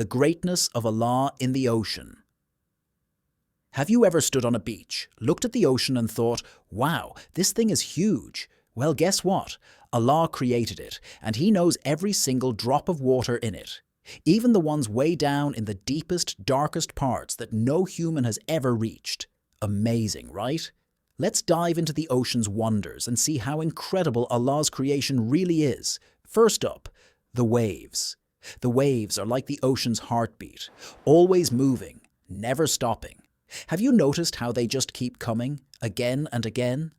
The greatness of Allah in the ocean. Have you ever stood on a beach, looked at the ocean and thought, wow, this thing is huge? Well, guess what? Allah created it, and He knows every single drop of water in it. Even the ones way down in the deepest, darkest parts that no human has ever reached. Amazing, right? Let's dive into the ocean's wonders and see how incredible Allah's creation really is. First up, the waves. The waves are like the ocean's heartbeat, always moving, never stopping. Have you noticed how they just keep coming, again and again?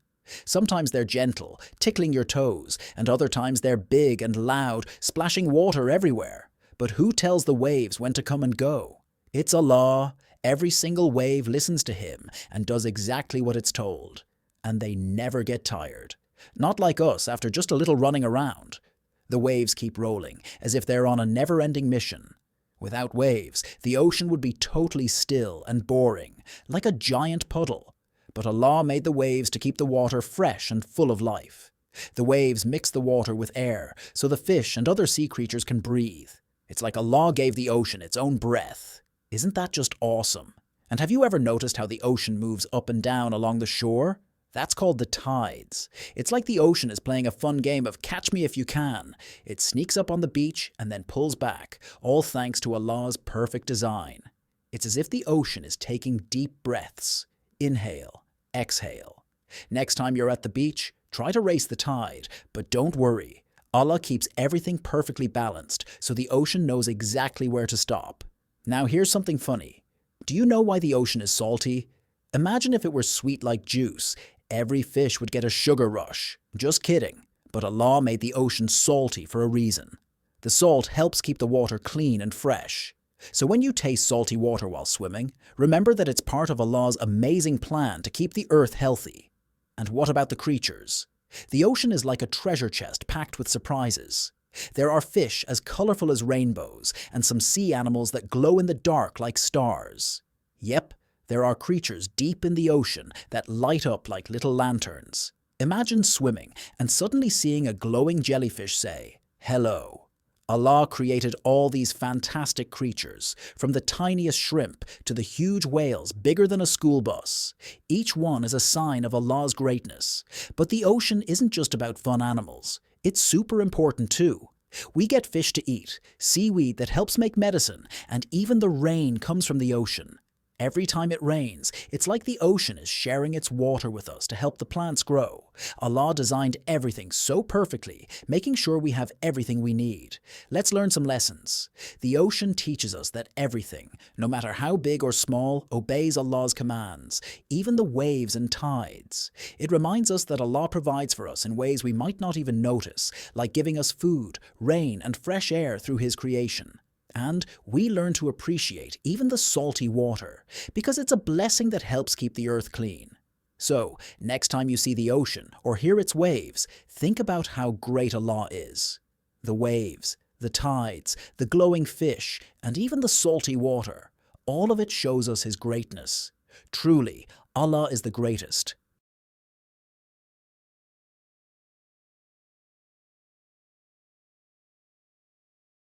Sometimes they're gentle, tickling your toes, and other times they're big and loud, splashing water everywhere. But who tells the waves when to come and go? It's Allah. Every single wave listens to Him and does exactly what it's told. And they never get tired. Not like us after just a little running around. The waves keep rolling, as if they're on a never-ending mission. Without waves, the ocean would be totally still and boring, like a giant puddle. But Allah made the waves to keep the water fresh and full of life. The waves mix the water with air, so the fish and other sea creatures can breathe. It's like Allah gave the ocean its own breath. Isn't that just awesome? And have you ever noticed how the ocean moves up and down along the shore? That's called the tides. It's like the ocean is playing a fun game of catch me if you can. It sneaks up on the beach and then pulls back, all thanks to Allah's perfect design. It's as if the ocean is taking deep breaths. Inhale, exhale. Next time you're at the beach, try to race the tide, but don't worry. Allah keeps everything perfectly balanced, so the ocean knows exactly where to stop. Now here's something funny. Do you know why the ocean is salty? Imagine if it were sweet like juice. Every fish would get a sugar rush. Just kidding. But Allah made the ocean salty for a reason. The salt helps keep the water clean and fresh. So when you taste salty water while swimming, remember that it's part of Allah's amazing plan to keep the earth healthy. And what about the creatures? The ocean is like a treasure chest packed with surprises. There are fish as colorful as rainbows, and some sea animals that glow in the dark like stars. Yep, there are creatures deep in the ocean that light up like little lanterns. Imagine swimming and suddenly seeing a glowing jellyfish say, "Hello." Allah created all these fantastic creatures, from the tiniest shrimp to the huge whales bigger than a school bus. Each one is a sign of Allah's greatness. But the ocean isn't just about fun animals. It's super important too. We get fish to eat, seaweed that helps make medicine, and even the rain comes from the ocean. Every time it rains, it's like the ocean is sharing its water with us to help the plants grow. Allah designed everything so perfectly, making sure we have everything we need. Let's learn some lessons. The ocean teaches us that everything, no matter how big or small, obeys Allah's commands, even the waves and tides. It reminds us that Allah provides for us in ways we might not even notice, like giving us food, rain, and fresh air through His creation. And we learn to appreciate even the salty water, because it's a blessing that helps keep the earth clean. So, next time you see the ocean or hear its waves, think about how great Allah is. The waves, the tides, the glowing fish, and even the salty water, all of it shows us His greatness. Truly, Allah is the greatest.